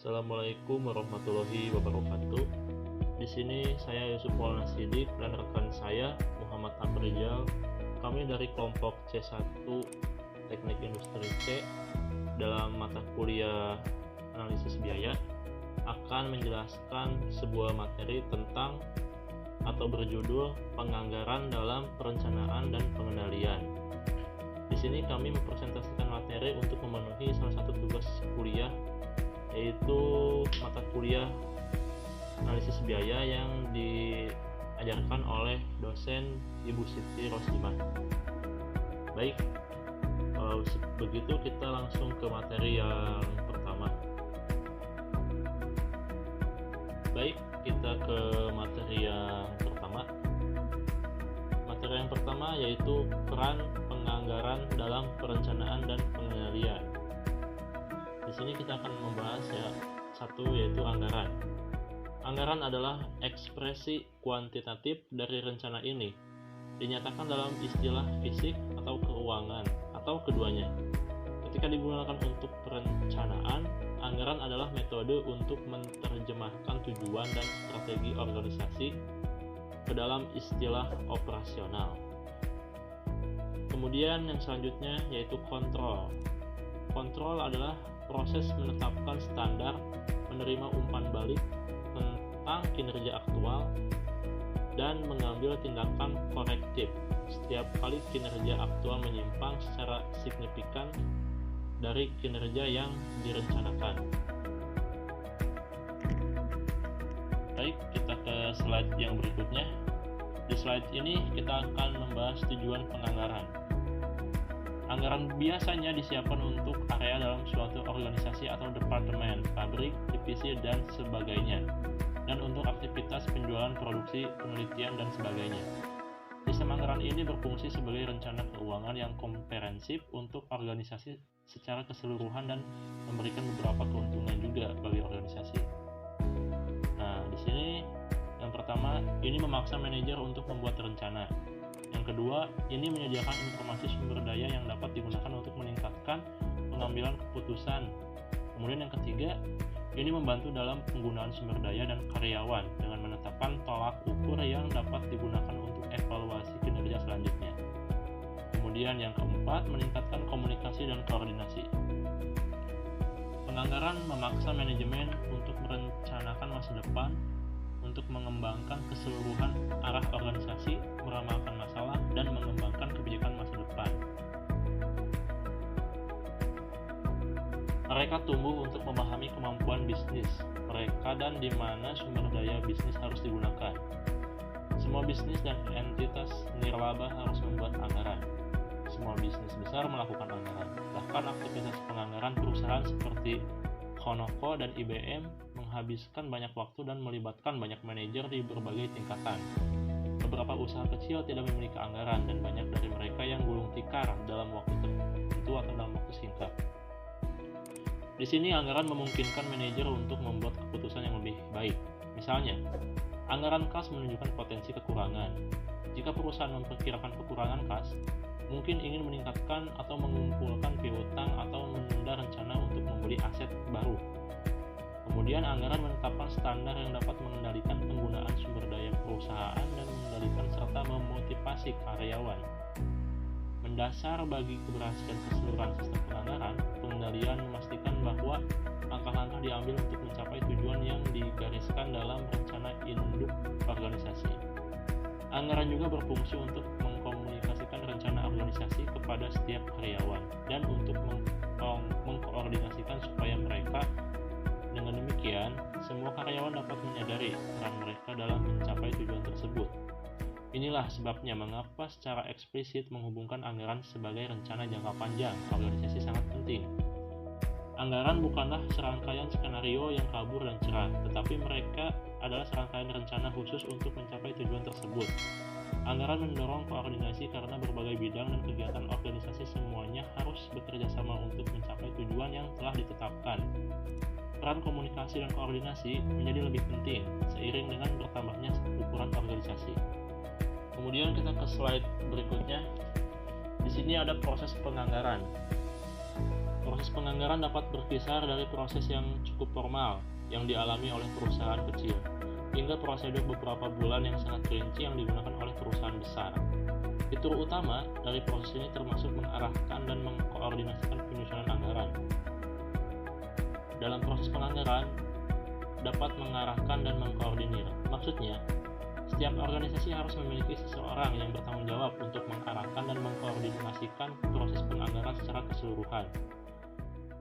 Assalamualaikum warahmatullahi wabarakatuh. Di sini saya Yusuf Maulana Sidik dan rekan saya Muhammad Aprijal. Kami dari kelompok C1 Teknik Industri C dalam mata kuliah analisis biaya akan menjelaskan sebuah materi tentang atau berjudul penganggaran dalam perencanaan dan pengendalian. Di sini kami mempresentasikan materi untuk memenuhi salah satu tugas kuliah, yaitu mata kuliah analisis biaya yang diajarkan oleh dosen Ibu Siti Rosiman. Baik, begitu kita langsung ke materi yang pertama. Baik, kita ke materi yang pertama. Materi yang pertama yaitu peran penganggaran dalam perencanaan dan pengendalian. Di sini kita akan membahas satu yaitu anggaran. Anggaran adalah ekspresi kuantitatif dari rencana ini. Dinyatakan dalam istilah fisik atau keuangan atau keduanya. Ketika digunakan untuk perencanaan, anggaran adalah metode untuk menerjemahkan tujuan dan strategi organisasi ke dalam istilah operasional. Kemudian yang selanjutnya yaitu kontrol. Kontrol adalah proses menetapkan standar, menerima umpan balik tentang kinerja aktual, dan mengambil tindakan korektif setiap kali kinerja aktual menyimpang secara signifikan dari kinerja yang direncanakan. Baik, kita ke slide yang berikutnya. Di slide ini kita akan membahas tujuan penganggaran. Anggaran biasanya disiapkan untuk area dalam suatu organisasi atau departemen, pabrik, divisi, dan sebagainya, dan untuk aktivitas penjualan, produksi, penelitian, dan sebagainya. Sistem anggaran ini berfungsi sebagai rencana keuangan yang komprehensif untuk organisasi secara keseluruhan dan memberikan beberapa keuntungan juga bagi organisasi. Nah, di sini yang pertama, ini memaksa manajer untuk membuat rencana. Yang kedua, ini menyediakan informasi sumber daya yang dapat digunakan untuk meningkatkan pengambilan keputusan. Kemudian yang ketiga, ini membantu dalam penggunaan sumber daya dan karyawan dengan menetapkan tolak ukur yang dapat digunakan untuk evaluasi kinerja selanjutnya. Kemudian yang keempat, meningkatkan komunikasi dan koordinasi. Penganggaran memaksa manajemen untuk merencanakan masa depan, untuk mengembangkan keseluruhan arah organisasi, meramalkan masalah, dan mengembangkan kebijakan masa depan. Mereka tumbuh untuk memahami kemampuan bisnis mereka dan di mana sumber daya bisnis harus digunakan. Semua bisnis dan entitas nirlaba harus membuat anggaran. Semua bisnis besar melakukan anggaran. Bahkan aktivitas penganggaran perusahaan seperti Conoco dan IBM menghabiskan banyak waktu dan melibatkan banyak manajer di berbagai tingkatan. Beberapa usaha kecil tidak memiliki anggaran dan banyak dari mereka yang gulung tikar dalam waktu tertentu atau dalam waktu singkat. Di sini anggaran memungkinkan manajer untuk membuat keputusan yang lebih baik. Misalnya, anggaran kas menunjukkan potensi kekurangan. Jika perusahaan memperkirakan kekurangan kas, mungkin ingin meningkatkan atau mengumpulkan piutang atau menunda rencana untuk membeli aset baru. Kemudian anggaran menetapkan standar yang dapat mengendalikan penggunaan sumber daya perusahaan dan mengendalikan serta memotivasi karyawan. Mendasar bagi keberhasilan keseluruhan sistem penganggaran, pengendalian memastikan bahwa langkah-langkah diambil untuk mencapai tujuan yang digariskan dalam rencana induk organisasi. Anggaran juga berfungsi untuk mengkomunikasikan rencana organisasi kepada setiap karyawan dan untuk mengkoordinasikan supaya mereka. Dengan demikian, semua karyawan dapat menyadari peran mereka dalam mencapai tujuan tersebut. Inilah sebabnya mengapa secara eksplisit menghubungkan anggaran sebagai rencana jangka panjang organisasi sangat penting. Anggaran bukanlah serangkaian skenario yang kabur dan cerah, tetapi mereka adalah serangkaian rencana khusus untuk mencapai tujuan tersebut. Anggaran mendorong koordinasi karena berbagai bidang dan kegiatan organisasi semuanya harus bekerja sama untuk mencapai tujuan yang telah ditetapkan. Peran komunikasi dan koordinasi menjadi lebih penting seiring dengan bertambahnya ukuran organisasi. Kemudian kita ke slide berikutnya. Di sini ada proses penganggaran. Proses penganggaran dapat berkisar dari proses yang cukup formal yang dialami oleh perusahaan kecil, hingga prosedur beberapa bulan yang sangat rinci yang digunakan oleh perusahaan besar. Fitur utama dari proses ini termasuk mengarahkan dan mengkoordinasikan penyusunan anggaran. Dalam proses penganggaran, dapat mengarahkan dan mengkoordinir. Maksudnya, setiap organisasi harus memiliki seseorang yang bertanggung jawab untuk mengarahkan dan mengkoordinasikan proses penganggaran secara keseluruhan.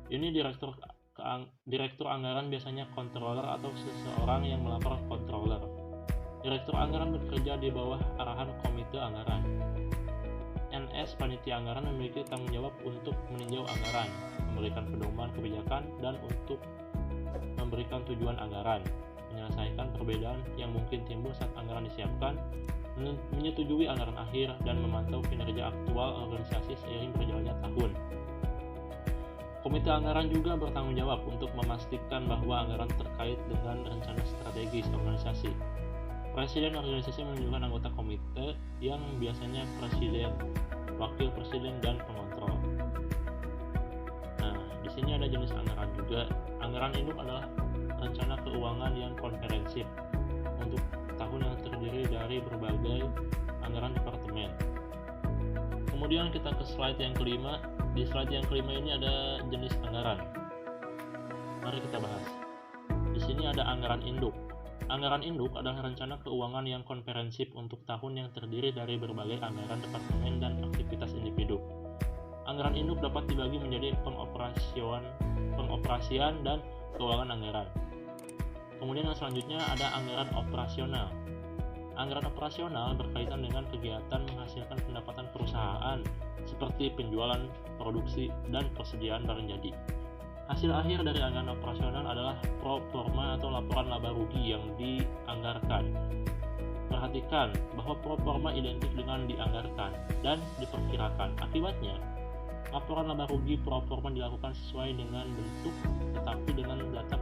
Ini direktur anggaran biasanya controller atau seseorang yang melapor controller. Direktur anggaran bekerja di bawah arahan komite anggaran. NS panitia anggaran memiliki tanggung jawab untuk meninjau anggaran, memberikan pedoman kebijakan, dan untuk memberikan tujuan anggaran, menyelesaikan perbedaan yang mungkin timbul saat anggaran disiapkan, menyetujui anggaran akhir, dan memantau kinerja aktual organisasi seiring berjalannya tahun. Komite anggaran juga bertanggung jawab untuk memastikan bahwa anggaran terkait dengan rencana strategis organisasi. Presiden organisasi menunjukkan anggota komite yang biasanya presiden, wakil presiden, dan pengontrol. Nah, di sini ada jenis anggaran juga. Anggaran induk adalah rencana keuangan yang komprehensif untuk tahun yang terdiri dari berbagai anggaran departemen. Kemudian kita ke slide yang kelima. Di slide yang kelima ini ada jenis anggaran. Mari kita bahas. Di sini ada anggaran induk. Anggaran induk adalah rencana keuangan yang komprehensif untuk tahun yang terdiri dari berbagai anggaran departemen dan aktivitas individu. Anggaran induk dapat dibagi menjadi pengoperasian dan keuangan anggaran. Kemudian yang selanjutnya ada anggaran operasional. Anggaran operasional berkaitan dengan kegiatan menghasilkan pendapatan perusahaan seperti penjualan, produksi, dan persediaan barang jadi. Hasil akhir dari anggaran operasional adalah pro forma atau laporan laba rugi yang dianggarkan. Perhatikan bahwa pro forma identik dengan dianggarkan dan diperkirakan. Akibatnya, laporan laba rugi pro forma dilakukan sesuai dengan bentuk tetapi dengan data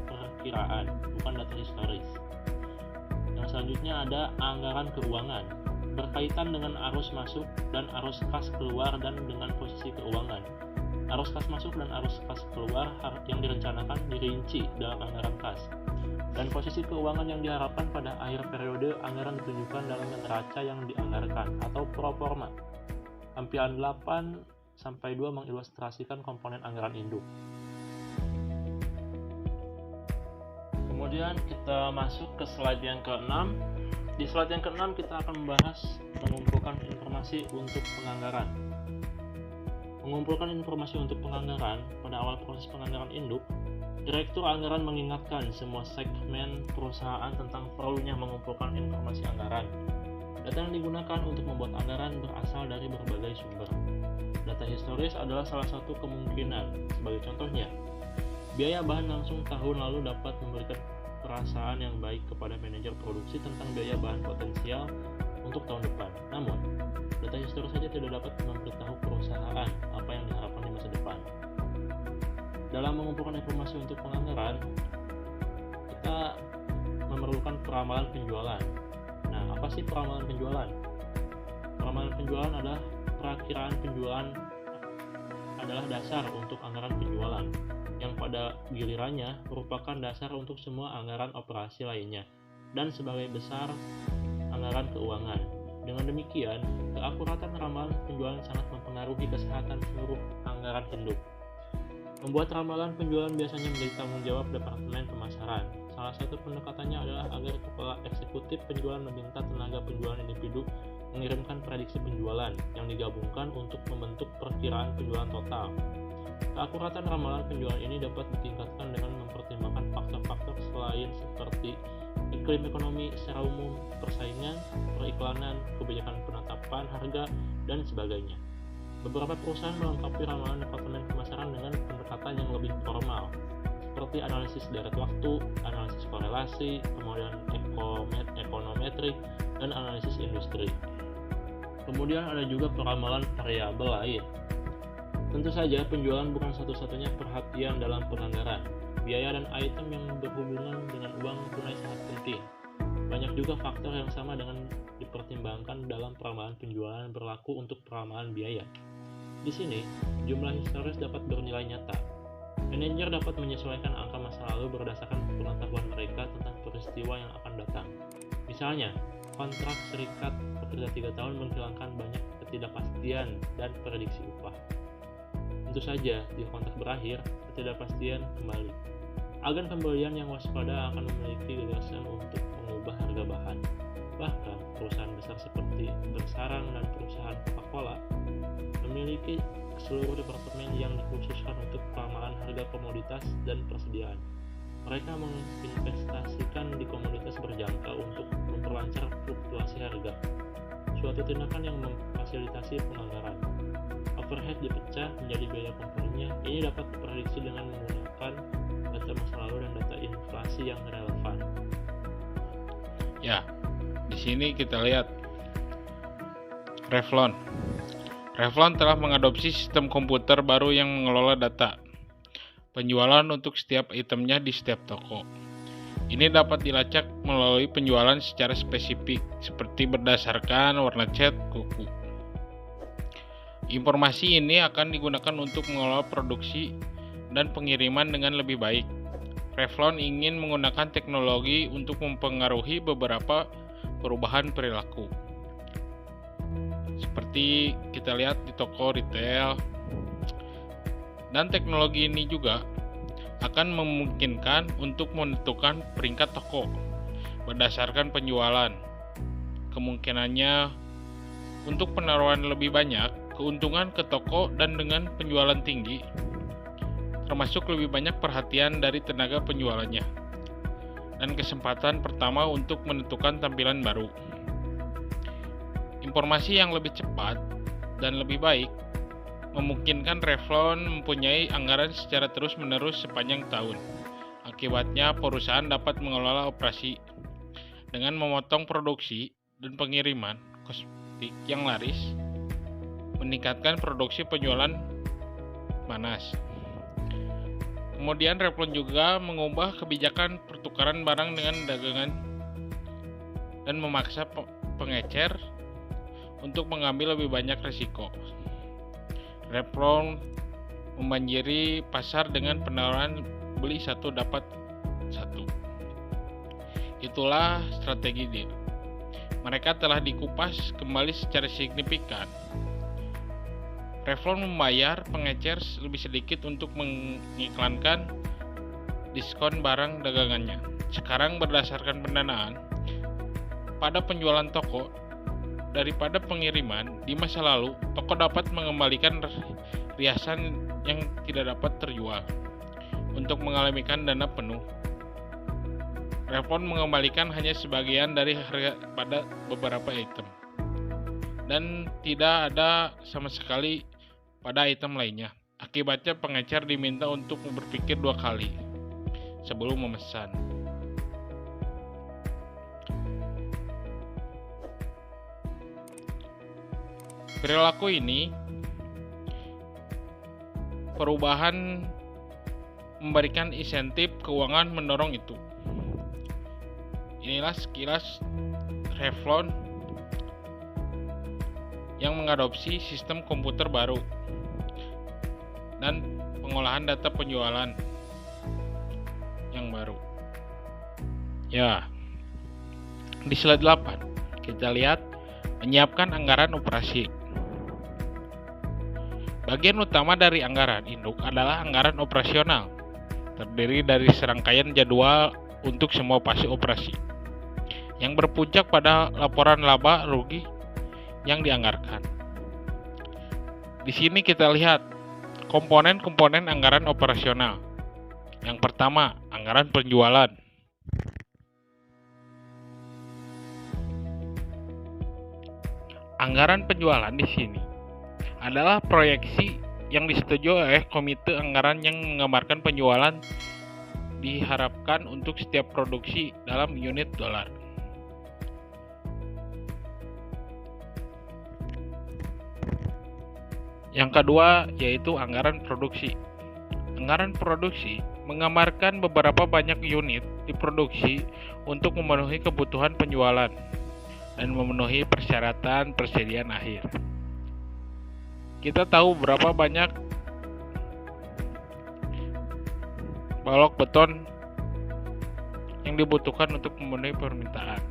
perkiraan, bukan data historis. Yang selanjutnya ada anggaran keuangan, berkaitan dengan arus masuk dan arus kas keluar dan dengan posisi keuangan. Arus kas masuk dan arus kas keluar yang direncanakan dirinci dalam anggaran kas. Dan posisi keuangan yang diharapkan pada akhir periode anggaran ditunjukkan dalam neraca yang dianggarkan atau pro forma. Tampilan 8-2 mengilustrasikan komponen anggaran induk. Kemudian kita masuk ke slide yang ke-6. Di slide yang ke-6 kita akan membahas mengumpulkan informasi untuk penganggaran. Mengumpulkan informasi untuk penganggaran pada awal proses penganggaran induk, Direktur Anggaran mengingatkan semua segmen perusahaan tentang perlunya mengumpulkan informasi anggaran. Data yang digunakan untuk membuat anggaran berasal dari berbagai sumber. Data historis adalah salah satu kemungkinan. Sebagai contohnya, biaya bahan langsung tahun lalu dapat memberikan perasaan yang baik kepada manajer produksi tentang biaya bahan potensial untuk tahun depan. Namun, data historis saja tidak dapat memberitahu perusahaan apa yang diharapkan di masa depan. Dalam mengumpulkan informasi untuk penganggaran, kita memerlukan peramalan penjualan. Nah, apa sih peramalan penjualan? Peramalan penjualan adalah perakiraan penjualan adalah dasar untuk anggaran penjualan, yang pada gilirannya merupakan dasar untuk semua anggaran operasi lainnya, dan sebagai besar anggaran keuangan. Dengan demikian, keakuratan ramalan penjualan sangat mempengaruhi kesehatan seluruh anggaran induk. Membuat ramalan penjualan biasanya menjadi tanggung jawab Departemen Pemasaran. Salah satu pendekatannya adalah agar kepala eksekutif penjualan meminta tenaga penjualan individu mengirimkan prediksi penjualan yang digabungkan untuk membentuk perkiraan penjualan total. Keakuratan ramalan penjualan ini dapat ditingkatkan dengan mempertimbangkan faktor-faktor selain seperti iklim ekonomi secara umum, persaingan, periklanan, kebijakan penetapan harga, dan sebagainya. Beberapa perusahaan melengkapi ramalan Departemen Pemasaran dengan pendekatan yang lebih formal, seperti analisis deret waktu, analisis korelasi, kemudian ekonometrik, dan analisis industri. Kemudian ada juga peramalan variabel lain. Tentu saja penjualan bukan satu-satunya perhatian dalam penganggaran. Biaya dan item yang berhubungan dengan uang tunai sangat penting. Banyak juga faktor yang sama dengan dipertimbangkan dalam peramalan penjualan berlaku untuk peramalan biaya. Di sini, jumlah historis dapat bernilai nyata. Manajer dapat menyesuaikan angka masa lalu berdasarkan pengetahuan mereka tentang peristiwa yang akan datang. Misalnya, kontrak serikat pekerja 3 tahun menghilangkan banyak ketidakpastian dan prediksi upah. Tentu saja, jika kontrak berakhir, ketidakpastian kembali. Agen pembelian yang waspada akan memiliki gagasan untuk mengubah harga bahan. Bahkan, perusahaan besar seperti Bersarang dan perusahaan Coca-Cola memiliki seluruh departemen yang dikhususkan untuk peneramaan harga komoditas dan persediaan. Mereka menginvestasikan di komoditas berjangka untuk memperlancar fluktuasi harga, suatu tindakan yang memfasilitasi penganggaran. Overhead dipecah menjadi biaya komponennya. Ini dapat diprediksi dengan menggunakan data masa lalu dan data inflasi yang relevan. Ya, di sini kita lihat Revlon. Revlon telah mengadopsi sistem komputer baru yang mengelola data penjualan untuk setiap itemnya di setiap toko. Ini dapat dilacak melalui penjualan secara spesifik, seperti berdasarkan warna cat kuku. Informasi ini akan digunakan untuk mengelola produksi dan pengiriman dengan lebih baik. Revlon ingin menggunakan teknologi untuk mempengaruhi beberapa perubahan perilaku, seperti kita lihat di toko retail. Dan teknologi ini juga akan memungkinkan untuk menentukan peringkat toko berdasarkan penjualan. Kemungkinannya untuk penaruhan lebih banyak keuntungan ke toko dan dengan penjualan tinggi, termasuk lebih banyak perhatian dari tenaga penjualannya, dan kesempatan pertama untuk menentukan tampilan baru. Informasi yang lebih cepat dan lebih baik memungkinkan Revlon mempunyai anggaran secara terus-menerus sepanjang tahun. Akibatnya, perusahaan dapat mengelola operasi dengan memotong produksi dan pengiriman kosmetik yang laris, meningkatkan produksi penjualan panas. Kemudian Revlon juga mengubah kebijakan pertukaran barang dengan dagangan dan memaksa pengecer untuk mengambil lebih banyak risiko. Revlon membanjiri pasar dengan penawaran beli satu dapat satu. Itulah strategi dia. Mereka telah dikupas kembali secara signifikan. Revlon membayar pengecer lebih sedikit untuk mengiklankan diskon barang dagangannya. Sekarang berdasarkan pendanaan pada penjualan toko daripada pengiriman, di masa lalu toko dapat mengembalikan riasan yang tidak dapat terjual untuk mengalamikan dana penuh. Revlon mengembalikan hanya sebagian dari harga pada beberapa item, dan tidak ada sama sekali pada item lainnya. Akibatnya pengecer diminta untuk berpikir 2 kali sebelum memesan. Perilaku ini, perubahan memberikan insentif keuangan mendorong itu. Inilah sekilas Revlon yang mengadopsi sistem komputer baru dan pengolahan data penjualan yang baru. Ya, di slide 8 kita lihat menyiapkan anggaran operasi. Bagian utama dari anggaran induk adalah anggaran operasional, terdiri dari serangkaian jadwal untuk semua fase operasi, yang berpuncak pada laporan laba rugi yang dianggarkan. Di sini kita lihat komponen-komponen anggaran operasional. Yang pertama, anggaran penjualan. Anggaran penjualan di sini adalah proyeksi yang disetujui oleh komite anggaran yang menggambarkan penjualan diharapkan untuk setiap produksi dalam unit dolar. Yang kedua yaitu anggaran produksi. Anggaran produksi menggambarkan beberapa banyak unit diproduksi untuk memenuhi kebutuhan penjualan dan memenuhi persyaratan persediaan akhir. Kita tahu berapa banyak balok beton yang dibutuhkan untuk memenuhi permintaan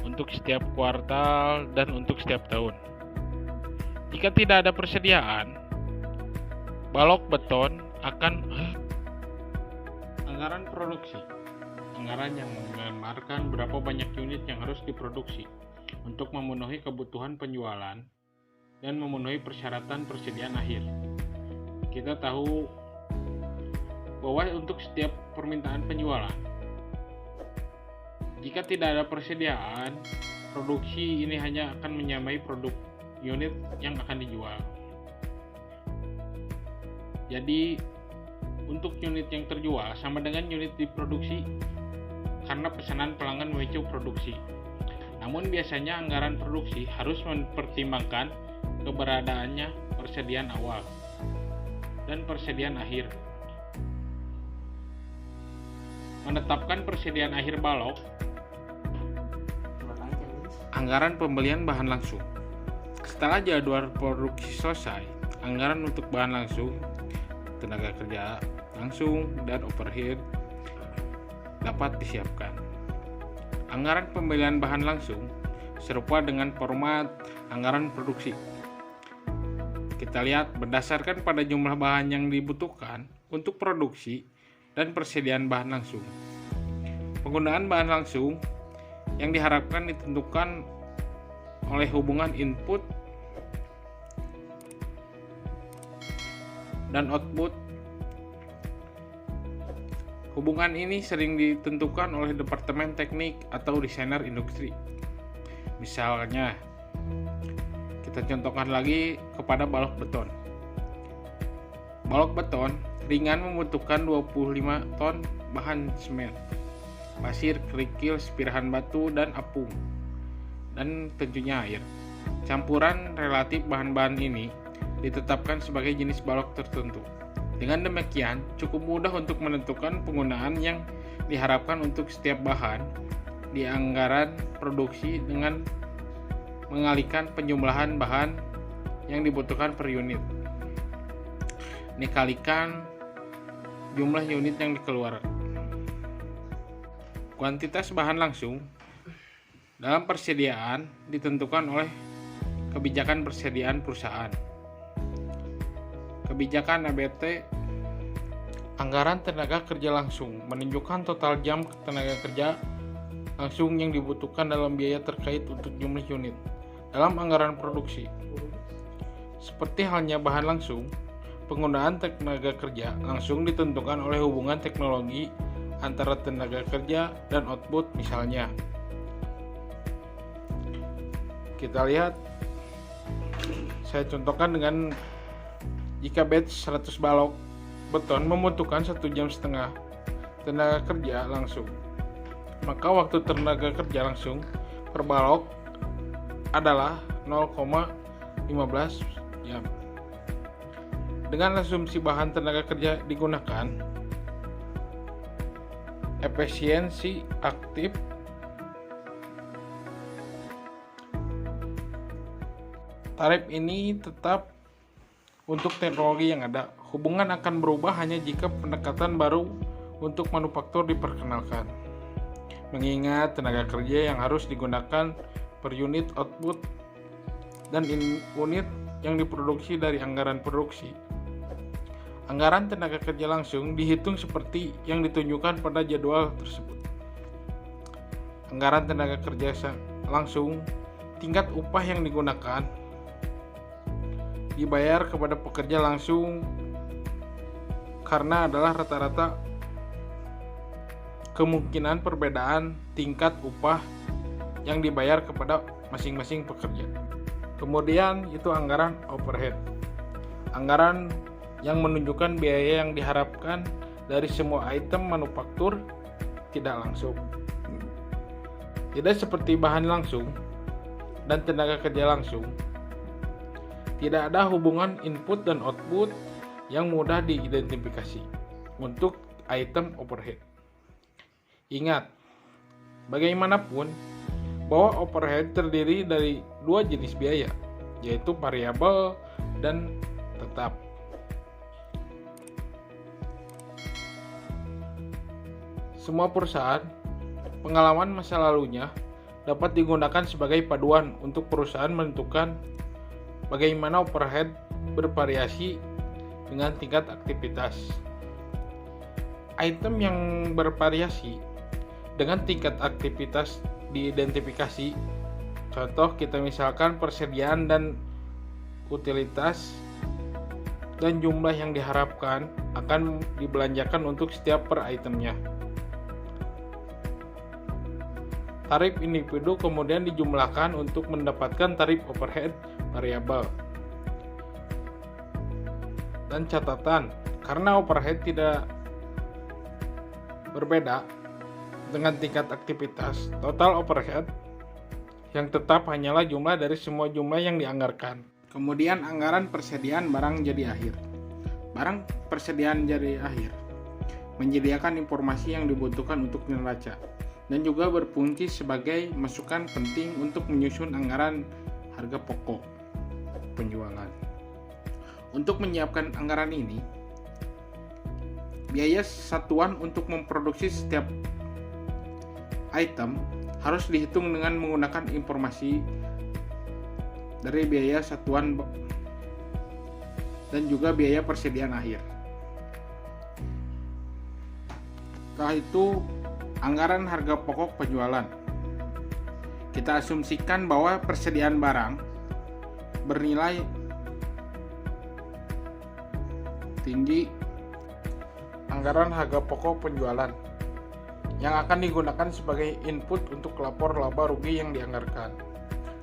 untuk setiap kuartal dan untuk setiap tahun. Jika tidak ada persediaan, balok beton akan anggaran produksi. Anggaran yang menggambarkan berapa banyak unit yang harus diproduksi untuk memenuhi kebutuhan penjualan dan memenuhi persyaratan persediaan akhir. Kita tahu bahwa untuk setiap permintaan penjualan, jika tidak ada persediaan, produksi ini hanya akan menyamai produk unit yang akan dijual. Jadi, untuk unit yang terjual sama dengan unit diproduksi karena pesanan pelanggan memicu produksi. Namun biasanya anggaran produksi harus mempertimbangkan keberadaannya persediaan awal dan persediaan akhir. Menetapkan persediaan akhir balok, anggaran pembelian bahan langsung. Setelah jadwal produksi selesai, anggaran untuk bahan langsung, tenaga kerja langsung, dan overhead dapat disiapkan. Anggaran pembelian bahan langsung serupa dengan format anggaran produksi. Kita lihat berdasarkan pada jumlah bahan yang dibutuhkan untuk produksi dan persediaan bahan langsung. Penggunaan bahan langsung yang diharapkan ditentukan oleh hubungan input dan output. Hubungan ini sering ditentukan oleh departemen teknik atau desainer industri. Misalnya, kita contohkan lagi kepada balok beton. Balok beton ringan membutuhkan 25 ton bahan semen, pasir, kerikil, spirahan batu, dan apung, dan tentunya air. Campuran relatif bahan-bahan ini ditetapkan sebagai jenis balok tertentu. Dengan demikian, cukup mudah untuk menentukan penggunaan yang diharapkan untuk setiap bahan di anggaran produksi dengan mengalihkan penjumlahan bahan yang dibutuhkan per unit dikalikan jumlah unit yang dikeluarkan. Kuantitas bahan langsung dalam persediaan ditentukan oleh kebijakan persediaan perusahaan. Kebijakan ABT, anggaran tenaga kerja langsung, menunjukkan total jam tenaga kerja langsung yang dibutuhkan dalam biaya terkait untuk jumlah unit dalam anggaran produksi. Seperti halnya bahan langsung, penggunaan tenaga kerja langsung ditentukan oleh hubungan teknologi antara tenaga kerja dan output. Misalnya, kita lihat, saya contohkan dengan jika batch 100 balok beton membutuhkan 1,5 jam tenaga kerja langsung, maka waktu tenaga kerja langsung per balok adalah 0,15 jam. Dengan asumsi bahan tenaga kerja digunakan, efisiensi aktif tarif ini tetap untuk teknologi yang ada. Hubungan akan berubah hanya jika pendekatan baru untuk manufaktur diperkenalkan. Mengingat tenaga kerja yang harus digunakan per unit output dan unit yang diproduksi dari anggaran produksi. Anggaran tenaga kerja langsung dihitung seperti yang ditunjukkan pada jadwal tersebut. Anggaran tenaga kerja langsung, tingkat upah yang digunakan dibayar kepada pekerja langsung karena adalah rata-rata kemungkinan perbedaan tingkat upah yang dibayar kepada masing-masing pekerja. Kemudian itu anggaran overhead. Anggaran yang menunjukkan biaya yang diharapkan dari semua item manufaktur tidak langsung. Tidak seperti bahan langsung dan tenaga kerja langsung, tidak ada hubungan input dan output yang mudah diidentifikasi untuk item overhead. Ingat, bagaimanapun, bahwa overhead terdiri dari dua jenis biaya, yaitu variabel dan tetap. Semua perusahaan, pengalaman masa lalunya dapat digunakan sebagai paduan untuk perusahaan menentukan bagaimana overhead bervariasi dengan tingkat aktivitas. Item yang bervariasi dengan tingkat aktivitas diidentifikasi. Contoh kita misalkan persediaan dan utilitas dan jumlah yang diharapkan akan dibelanjakan untuk setiap per itemnya. Tarif individu kemudian dijumlahkan untuk mendapatkan tarif overhead variabel. Dan catatan, karena overhead tidak berbeda dengan tingkat aktivitas, total overhead yang tetap hanyalah jumlah dari semua jumlah yang dianggarkan. Kemudian anggaran persediaan barang jadi akhir. Barang persediaan jadi akhir menyediakan informasi yang dibutuhkan untuk neraca dan juga berfungsi sebagai masukan penting untuk menyusun anggaran harga pokok penjualan. Untuk menyiapkan anggaran ini, biaya satuan untuk memproduksi setiap item harus dihitung dengan menggunakan informasi dari biaya satuan dan juga biaya persediaan akhir. Setelah itu, anggaran harga pokok penjualan. Kita asumsikan bahwa persediaan barang bernilai tinggi. Anggaran harga pokok penjualan yang akan digunakan sebagai input untuk lapor laba rugi yang dianggarkan.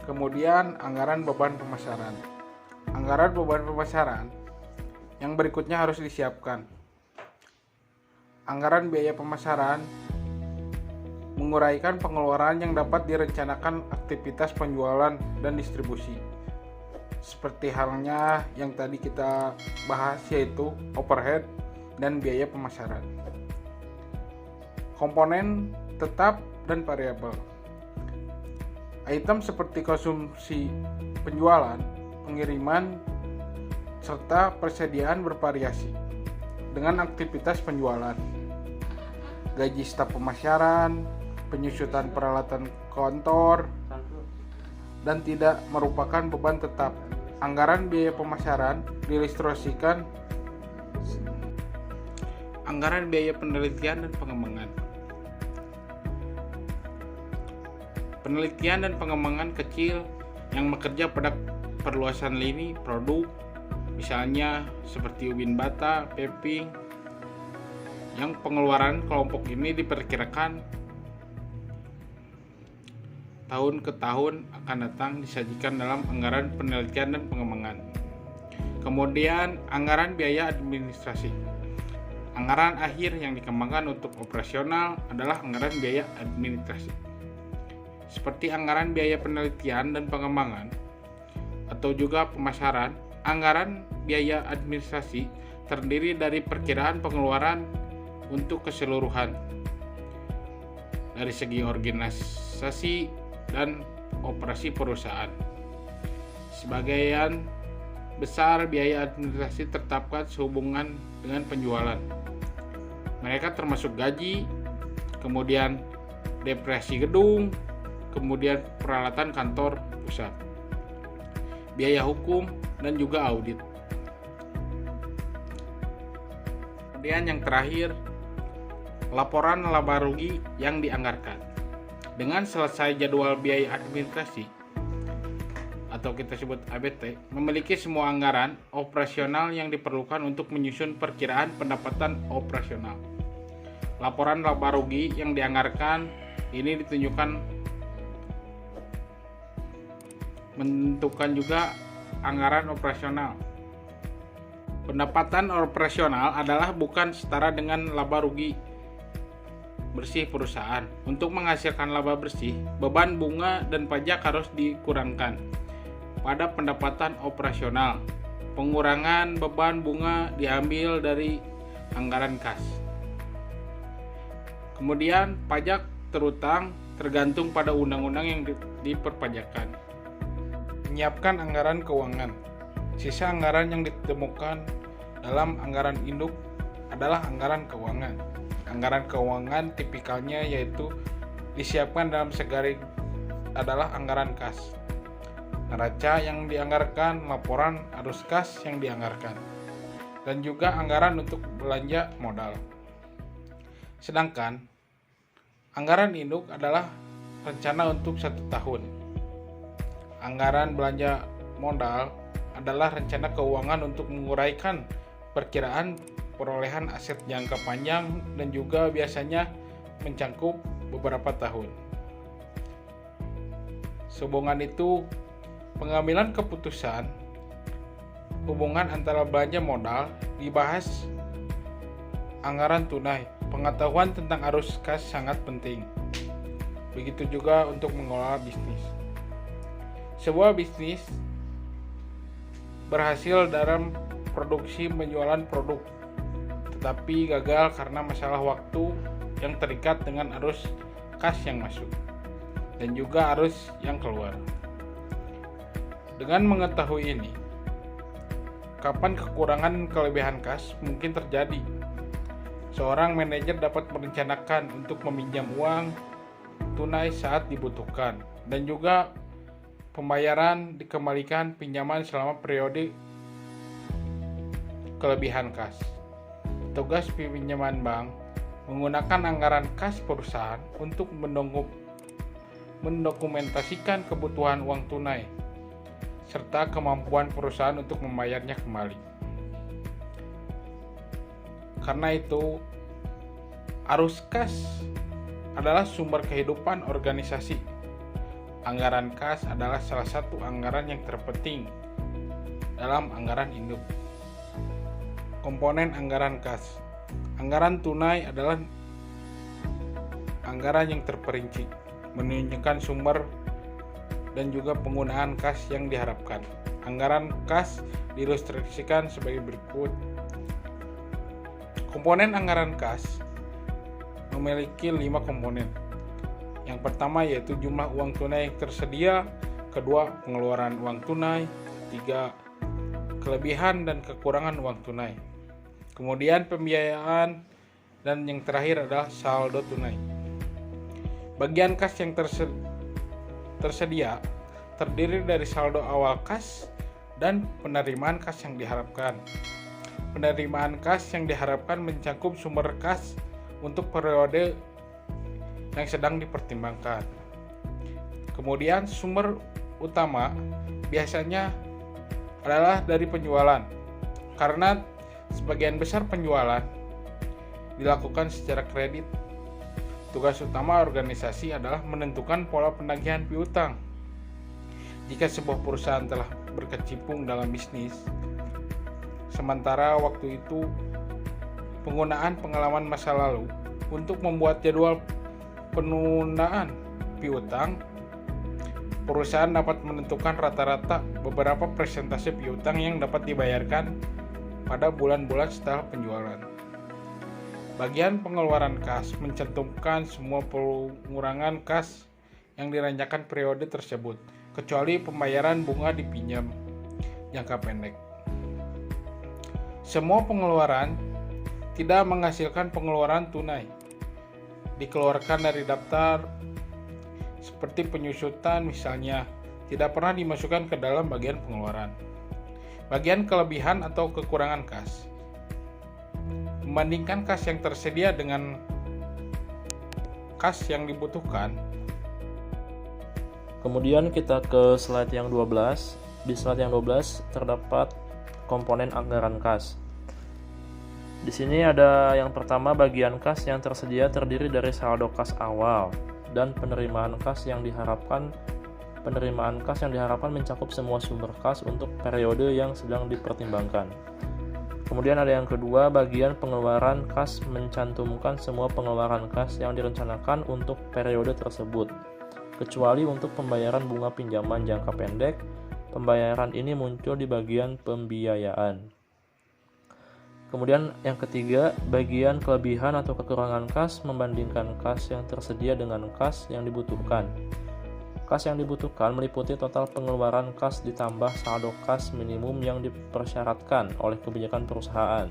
Kemudian anggaran beban pemasaran. Anggaran beban pemasaran yang berikutnya harus disiapkan. Anggaran biaya pemasaran menguraikan pengeluaran yang dapat direncanakan aktivitas penjualan dan distribusi. Seperti halnya yang tadi kita bahas, yaitu overhead dan biaya pemasaran. Komponen tetap dan variabel. Item seperti konsumsi penjualan, pengiriman, serta persediaan bervariasi dengan aktivitas penjualan. Gaji staf pemasaran, penyusutan peralatan kantor, dan tidak merupakan beban tetap. Anggaran biaya pemasaran diilustrasikan anggaran biaya penelitian dan pengembangan. Penelitian dan pengembangan kecil yang bekerja pada perluasan lini produk, misalnya seperti ubin bata, paving, yang pengeluaran kelompok ini diperkirakan tahun ke tahun akan datang disajikan dalam anggaran penelitian dan pengembangan. Kemudian anggaran biaya administrasi. Anggaran akhir yang dikembangkan untuk operasional adalah anggaran biaya administrasi. Seperti anggaran biaya penelitian dan pengembangan atau juga pemasaran, anggaran biaya administrasi terdiri dari perkiraan pengeluaran untuk keseluruhan dari segi organisasi dan operasi perusahaan. Sebagian besar biaya administrasi tertetapkan sehubungan dengan penjualan. Mereka termasuk gaji, kemudian depresi gedung, kemudian peralatan kantor pusat, biaya hukum, dan juga audit. Kemudian yang terakhir, laporan laba rugi yang dianggarkan. Dengan selesai jadwal biaya administrasi atau kita sebut ABT, memiliki semua anggaran operasional yang diperlukan untuk menyusun perkiraan pendapatan operasional. Laporan laba rugi yang dianggarkan ini ditunjukkan menentukan juga anggaran operasional. Pendapatan operasional adalah bukan setara dengan laba rugi bersih perusahaan. Untuk menghasilkan laba bersih, beban bunga dan pajak harus dikurangkan pada pendapatan operasional. Pengurangan beban bunga diambil dari anggaran kas. Kemudian pajak terutang tergantung pada undang-undang yang diperpajakan. Menyiapkan anggaran keuangan. Sisa anggaran yang ditemukan dalam anggaran induk adalah anggaran keuangan. Anggaran keuangan tipikalnya yaitu disiapkan dalam segaring adalah anggaran kas, neraca yang dianggarkan, laporan arus kas yang dianggarkan, dan juga anggaran untuk belanja modal. Sedangkan anggaran induk adalah rencana untuk 1 tahun. Anggaran belanja modal adalah rencana keuangan untuk menguraikan perkiraan perolehan aset jangka panjang dan juga biasanya mencakup beberapa tahun. Sehubungan itu, pengambilan keputusan hubungan antara belanja modal dibahas anggaran tunai. Pengetahuan tentang arus kas sangat penting. Begitu juga untuk mengelola bisnis. Sebuah bisnis berhasil dalam produksi penjualan produk, tetapi gagal karena masalah waktu yang terikat dengan arus kas yang masuk dan juga arus yang keluar. Dengan mengetahui ini, kapan kekurangan kelebihan kas mungkin terjadi, seorang manajer dapat merencanakan untuk meminjam uang tunai saat dibutuhkan dan juga pembayaran dikembalikan pinjaman selama periode kelebihan kas. Tugas pinjaman bank menggunakan anggaran kas perusahaan untuk mendokumentasikan kebutuhan uang tunai serta kemampuan perusahaan untuk membayarnya kembali. Karena itu, arus kas adalah sumber kehidupan organisasi. Anggaran kas adalah salah satu anggaran yang terpenting dalam anggaran induk. Komponen anggaran kas. Anggaran tunai adalah anggaran yang terperinci, menunjukkan sumber dan juga penggunaan kas yang diharapkan. Anggaran kas diilustrasikan sebagai berikut. Komponen anggaran kas memiliki 5 komponen. Yang pertama yaitu jumlah uang tunai yang tersedia, kedua pengeluaran uang tunai, ketiga kelebihan dan kekurangan uang tunai, kemudian pembiayaan, dan yang terakhir adalah saldo tunai. Bagian kas yang tersedia terdiri dari saldo awal kas dan penerimaan kas yang diharapkan. Penerimaan kas yang diharapkan mencakup sumber kas untuk periode yang sedang dipertimbangkan. Kemudian sumber utama biasanya adalah dari penjualan, karena sebagian besar penjualan dilakukan secara kredit. Tugas utama organisasi adalah menentukan pola penagihan piutang. Jika sebuah perusahaan telah berkecimpung dalam bisnis, sementara waktu itu penggunaan pengalaman masa lalu untuk membuat jadwal penundaan piutang, perusahaan dapat menentukan rata-rata beberapa persentase piutang yang dapat dibayarkan pada bulan-bulan setelah penjualan. Bagian pengeluaran kas mencantumkan semua pengurangan kas yang direncanakan periode tersebut, kecuali pembayaran bunga dipinjam jangka pendek. Semua pengeluaran tidak menghasilkan pengeluaran tunai dikeluarkan dari daftar, seperti penyusutan misalnya, tidak pernah dimasukkan ke dalam bagian pengeluaran. Bagian kelebihan atau kekurangan kas. Membandingkan kas yang tersedia dengan kas yang dibutuhkan. Kemudian kita ke slide yang 12. Di slide yang 12 terdapat komponen anggaran kas. Di sini ada yang pertama, bagian kas yang tersedia terdiri dari saldo kas awal dan penerimaan kas yang diharapkan. Penerimaan kas yang diharapkan mencakup semua sumber kas untuk periode yang sedang dipertimbangkan. Kemudian ada yang kedua, bagian pengeluaran kas mencantumkan semua pengeluaran kas yang direncanakan untuk periode tersebut, kecuali untuk pembayaran bunga pinjaman jangka pendek. Pembayaran ini muncul di bagian pembiayaan. Kemudian yang ketiga, bagian kelebihan atau kekurangan kas membandingkan kas yang tersedia dengan kas yang dibutuhkan. Kas yang dibutuhkan meliputi total pengeluaran kas ditambah saldo kas minimum yang dipersyaratkan oleh kebijakan perusahaan.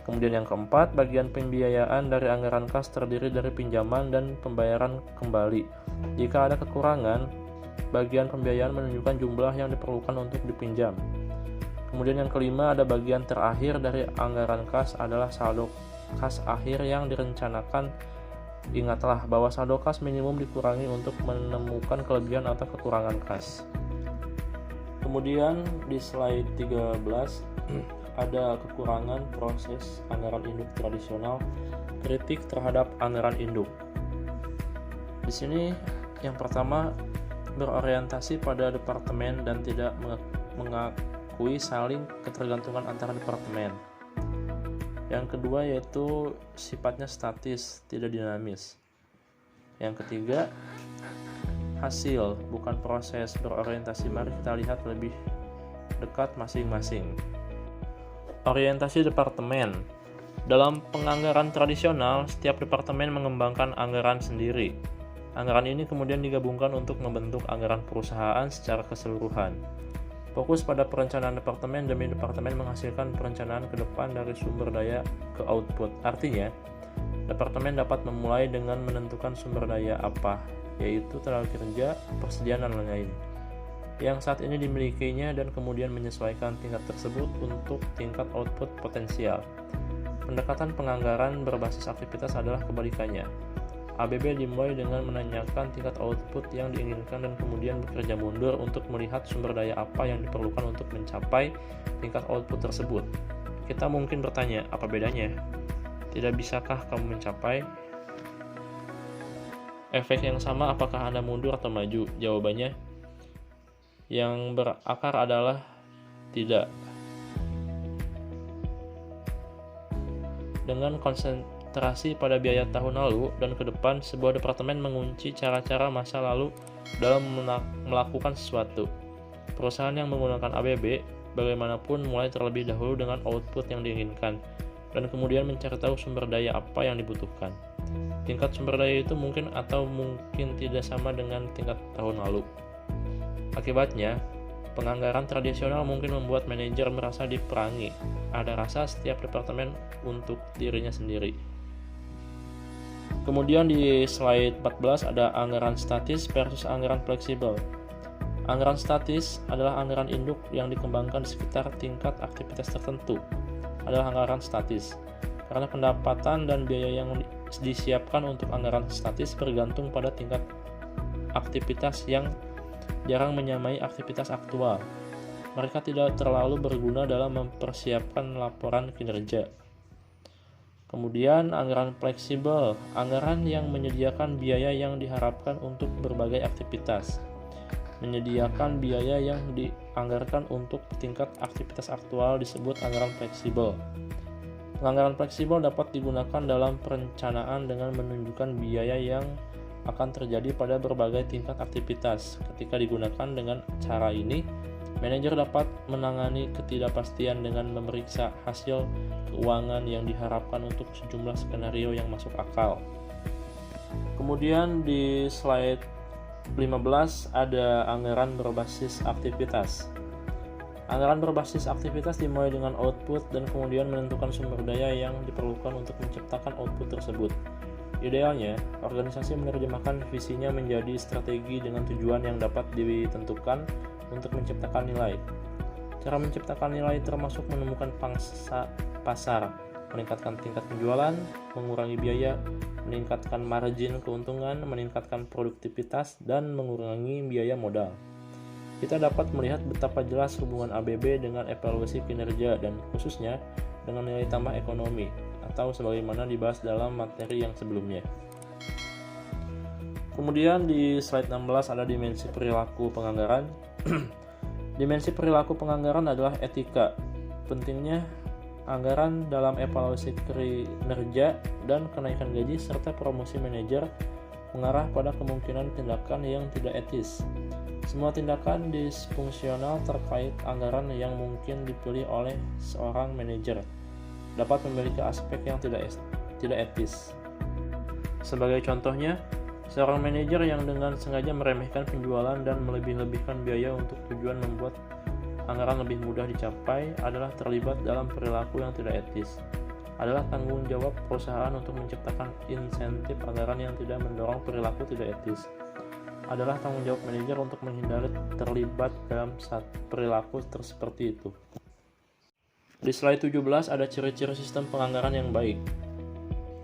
Kemudian yang keempat, bagian pembiayaan dari anggaran kas terdiri dari pinjaman dan pembayaran kembali. Jika ada kekurangan, bagian pembiayaan menunjukkan jumlah yang diperlukan untuk dipinjam. Kemudian yang kelima, ada bagian terakhir dari anggaran kas adalah saldo kas akhir yang direncanakan. Ingatlah bahwa saldo kas minimum dikurangi untuk menemukan kelebihan atau kekurangan kas. Kemudian di slide 13 ada kekurangan proses anggaran induk tradisional, kritik terhadap anggaran induk. Di sini yang pertama, berorientasi pada departemen dan tidak mengakui saling ketergantungan antara departemen. Yang kedua yaitu sifatnya statis, tidak dinamis. Yang ketiga, hasil bukan proses, berorientasi. Mari kita lihat lebih dekat masing-masing. Orientasi departemen. Dalam penganggaran tradisional, setiap departemen mengembangkan anggaran sendiri. Anggaran ini kemudian digabungkan untuk membentuk anggaran perusahaan secara keseluruhan. Fokus pada perencanaan departemen demi departemen menghasilkan perencanaan ke depan dari sumber daya ke output. Artinya, departemen dapat memulai dengan menentukan sumber daya apa, yaitu tenaga kerja, persediaan, dan lain-lain, yang saat ini dimilikinya dan kemudian menyesuaikan tingkat tersebut untuk tingkat output potensial. Pendekatan penganggaran berbasis aktivitas adalah kebalikannya. ABB dimulai dengan menanyakan tingkat output yang diinginkan dan kemudian bekerja mundur untuk melihat sumber daya apa yang diperlukan untuk mencapai tingkat output tersebut. Kita mungkin bertanya, apa bedanya? Tidak bisakah kamu mencapai efek yang sama apakah Anda mundur atau maju? Jawabannya, yang berakar adalah tidak. Dengan konsentrasi pada biaya tahun lalu dan ke depan, sebuah departemen mengunci cara-cara masa lalu dalam melakukan sesuatu. Perusahaan yang menggunakan ABB bagaimanapun mulai terlebih dahulu dengan output yang diinginkan dan kemudian mencari tahu sumber daya apa yang dibutuhkan. Tingkat sumber daya itu mungkin atau mungkin tidak sama dengan tingkat tahun lalu. Akibatnya, penganggaran tradisional mungkin membuat manajer merasa diperangi. Ada rasa setiap departemen untuk dirinya sendiri. Kemudian di slide 14 ada anggaran statis versus anggaran fleksibel. Anggaran statis adalah anggaran induk yang dikembangkan di sekitar tingkat aktivitas tertentu. Adalah anggaran statis. Karena pendapatan dan biaya yang disiapkan untuk anggaran statis bergantung pada tingkat aktivitas yang jarang menyamai aktivitas aktual. Mereka tidak terlalu berguna dalam mempersiapkan laporan kinerja. Kemudian anggaran fleksibel, anggaran yang menyediakan biaya yang diharapkan untuk berbagai aktivitas. Menyediakan biaya yang dianggarkan untuk tingkat aktivitas aktual disebut anggaran fleksibel. Anggaran fleksibel dapat digunakan dalam perencanaan dengan menunjukkan biaya yang akan terjadi pada berbagai tingkat aktivitas. Ketika digunakan dengan cara ini, manajer dapat menangani ketidakpastian dengan memeriksa hasil keuangan yang diharapkan untuk sejumlah skenario yang masuk akal. Kemudian di slide 15 ada anggaran berbasis aktivitas. Anggaran berbasis aktivitas dimulai dengan output dan kemudian menentukan sumber daya yang diperlukan untuk menciptakan output tersebut. Idealnya, organisasi menerjemahkan visinya menjadi strategi dengan tujuan yang dapat ditentukan untuk menciptakan nilai. Cara menciptakan nilai termasuk menemukan pangsa pasar, meningkatkan tingkat penjualan, mengurangi biaya, meningkatkan margin keuntungan, meningkatkan produktivitas, dan mengurangi biaya modal. Kita dapat melihat betapa jelas hubungan ABB dengan evaluasi kinerja dan khususnya dengan nilai tambah ekonomi, atau sebagaimana dibahas dalam materi yang sebelumnya. Kemudian di slide 16 ada dimensi perilaku penganggaran. Dimensi perilaku penganggaran adalah etika. Pentingnya anggaran dalam evaluasi kinerja dan kenaikan gaji serta promosi manajer mengarah pada kemungkinan tindakan yang tidak etis. Semua tindakan disfungsional terkait anggaran yang mungkin dipilih oleh seorang manajer dapat memiliki aspek yang tidak etis. Sebagai contohnya, Seorang manajer yang dengan sengaja meremehkan penjualan dan melebih-lebihkan biaya untuk tujuan membuat anggaran lebih mudah dicapai adalah terlibat dalam perilaku yang tidak etis. Adalah tanggung jawab perusahaan untuk menciptakan insentif anggaran yang tidak mendorong perilaku tidak etis. Adalah tanggung jawab manajer untuk menghindari terlibat dalam perilaku seperti itu. Di slide 17 ada ciri-ciri sistem penganggaran yang baik.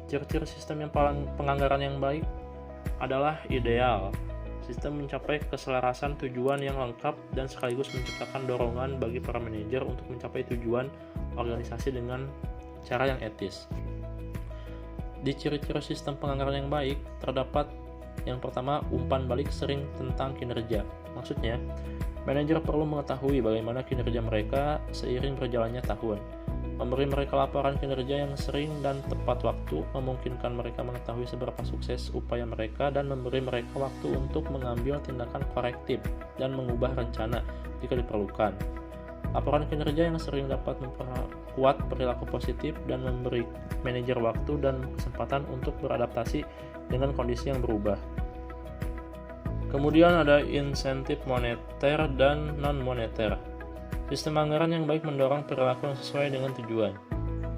Ciri-ciri sistem penganggaran yang baik adalah ideal. Sistem mencapai keselarasan tujuan yang lengkap dan sekaligus menciptakan dorongan bagi para manajer untuk mencapai tujuan organisasi dengan cara yang etis. Di ciri-ciri sistem penganggaran yang baik terdapat yang pertama, umpan balik sering tentang kinerja. Maksudnya, manajer perlu mengetahui bagaimana kinerja mereka seiring berjalannya tahun. Memberi mereka laporan kinerja yang sering dan tepat waktu memungkinkan mereka mengetahui seberapa sukses upaya mereka dan memberi mereka waktu untuk mengambil tindakan korektif dan mengubah rencana jika diperlukan. Laporan kinerja yang sering dapat memperkuat perilaku positif dan memberi manajer waktu dan kesempatan untuk beradaptasi dengan kondisi yang berubah. Kemudian ada insentif moneter dan non-moneter. Sistem anggaran yang baik mendorong perilaku yang sesuai dengan tujuan.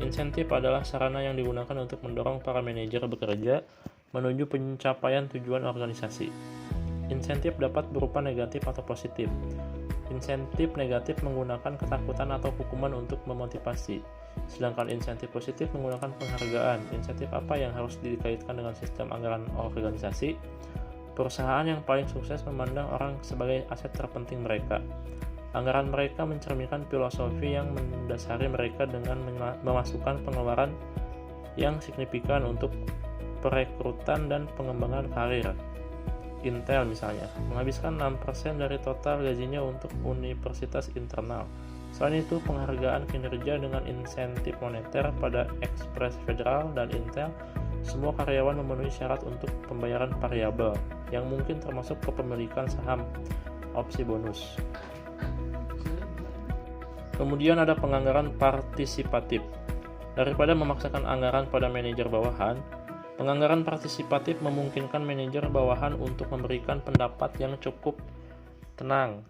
Insentif adalah sarana yang digunakan untuk mendorong para manajer bekerja menuju pencapaian tujuan organisasi. Insentif dapat berupa negatif atau positif. Insentif negatif menggunakan ketakutan atau hukuman untuk memotivasi, sedangkan insentif positif menggunakan penghargaan. Insentif apa yang harus dikaitkan dengan sistem anggaran organisasi? Perusahaan yang paling sukses memandang orang sebagai aset terpenting mereka. Anggaran mereka mencerminkan filosofi yang mendasari mereka dengan memasukkan pengeluaran yang signifikan untuk perekrutan dan pengembangan karir. Intel misalnya, menghabiskan 6% dari total gajinya untuk universitas internal. Selain itu, penghargaan kinerja dengan insentif moneter pada Express Federal dan Intel, semua karyawan memenuhi syarat untuk pembayaran variabel, yang mungkin termasuk kepemilikan saham, opsi bonus. Kemudian ada penganggaran partisipatif. Daripada memaksakan anggaran pada manajer bawahan, penganggaran partisipatif memungkinkan manajer bawahan untuk memberikan pendapat yang cukup tentang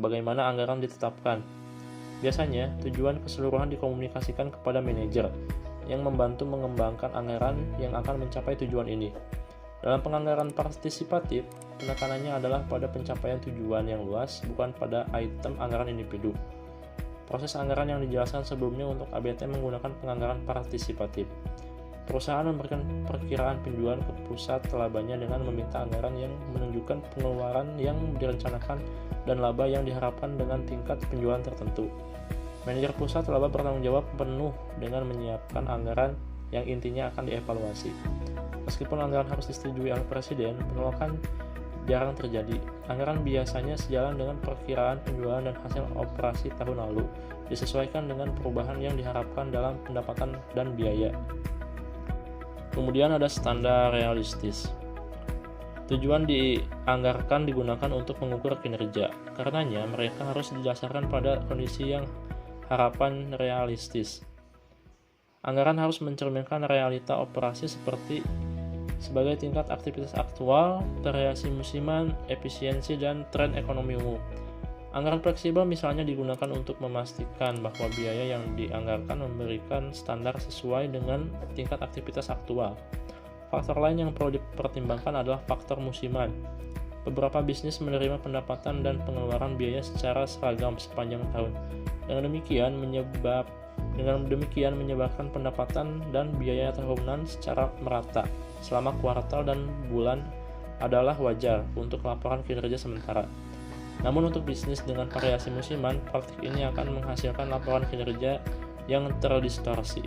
bagaimana anggaran ditetapkan. Biasanya, tujuan keseluruhan dikomunikasikan kepada manajer yang membantu mengembangkan anggaran yang akan mencapai tujuan ini. Dalam penganggaran partisipatif, penekanannya adalah pada pencapaian tujuan yang luas, bukan pada item anggaran individu. Proses anggaran yang dijelaskan sebelumnya untuk ABT menggunakan penganggaran partisipatif. Perusahaan memberikan perkiraan penjualan ke pusat labanya dengan meminta anggaran yang menunjukkan pengeluaran yang direncanakan dan laba yang diharapkan dengan tingkat penjualan tertentu. Manajer pusat laba bertanggung jawab penuh dengan menyiapkan anggaran yang intinya akan dievaluasi. Meskipun anggaran harus disetujui oleh presiden, penolakan jarang terjadi. Anggaran biasanya sejalan dengan perkiraan penjualan dan hasil operasi tahun lalu, disesuaikan dengan perubahan yang diharapkan dalam pendapatan dan biaya. Kemudian ada standar realistis. Tujuan dianggarkan digunakan untuk mengukur kinerja. Karenanya, mereka harus didasarkan pada kondisi yang harapan realistis. Anggaran harus mencerminkan realita operasi sebagai tingkat aktivitas aktual, variasi musiman, efisiensi, dan tren ekonomi umum. Anggaran fleksibel misalnya digunakan untuk memastikan bahwa biaya yang dianggarkan memberikan standar sesuai dengan tingkat aktivitas aktual. Faktor lain yang perlu dipertimbangkan adalah faktor musiman. Beberapa bisnis menerima pendapatan dan pengeluaran biaya secara seragam sepanjang tahun. Dengan demikian menyebabkan pendapatan dan biaya tahunan secara merata selama kuartal dan bulan adalah wajar untuk laporan kinerja sementara. Namun untuk bisnis dengan variasi musiman, praktik ini akan menghasilkan laporan kinerja yang terdistorsi.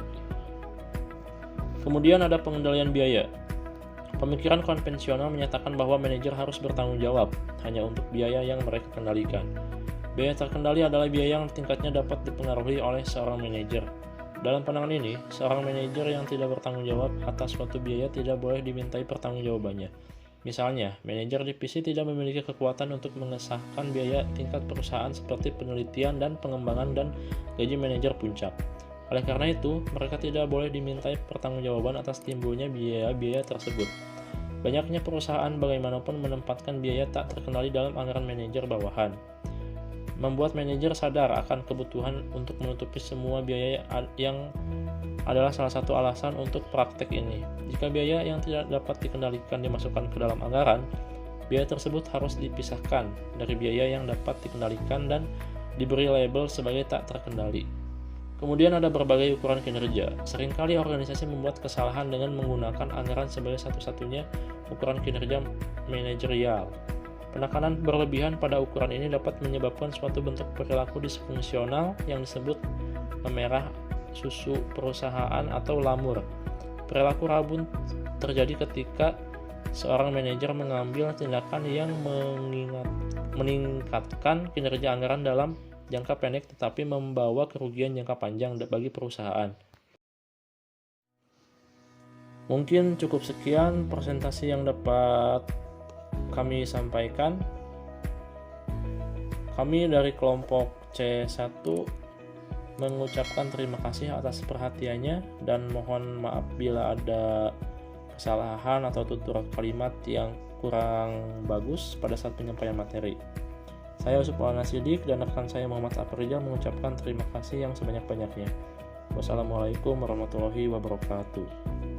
Kemudian ada pengendalian biaya. Pemikiran konvensional menyatakan bahwa manajer harus bertanggung jawab hanya untuk biaya yang mereka kendalikan. Biaya terkendali adalah biaya yang tingkatnya dapat dipengaruhi oleh seorang manajer. Dalam pandangan ini, seorang manajer yang tidak bertanggung jawab atas suatu biaya tidak boleh dimintai pertanggungjawabannya. Misalnya, manajer divisi tidak memiliki kekuatan untuk mengesahkan biaya tingkat perusahaan seperti penelitian dan pengembangan dan gaji manajer puncak. Oleh karena itu, mereka tidak boleh dimintai pertanggungjawaban atas timbulnya biaya-biaya tersebut. Banyaknya perusahaan bagaimanapun menempatkan biaya tak terkendali dalam anggaran manajer bawahan. Membuat manajer sadar akan kebutuhan untuk menutupi semua biaya yang adalah salah satu alasan untuk praktek ini. Jika biaya yang tidak dapat dikendalikan dimasukkan ke dalam anggaran, biaya tersebut harus dipisahkan dari biaya yang dapat dikendalikan dan diberi label sebagai tak terkendali. Kemudian ada berbagai ukuran kinerja. Seringkali organisasi membuat kesalahan dengan menggunakan anggaran sebagai satu-satunya ukuran kinerja manajerial. Penekanan berlebihan pada ukuran ini dapat menyebabkan suatu bentuk perilaku disfungsional yang disebut memerah susu perusahaan atau lamur. Perilaku rabun terjadi ketika seorang manajer mengambil tindakan yang meningkatkan kinerja anggaran dalam jangka pendek tetapi membawa kerugian jangka panjang bagi perusahaan. Mungkin cukup sekian presentasi yang dapat kami sampaikan. Kami dari kelompok C1 mengucapkan terima kasih atas perhatiannya dan mohon maaf bila ada kesalahan atau tutur kalimat yang kurang bagus pada saat penyampaian materi. Saya Yusuf Al-Nasidik dan rekan saya Muhammad Afrizal mengucapkan terima kasih yang sebanyak-banyaknya. Wassalamualaikum warahmatullahi wabarakatuh.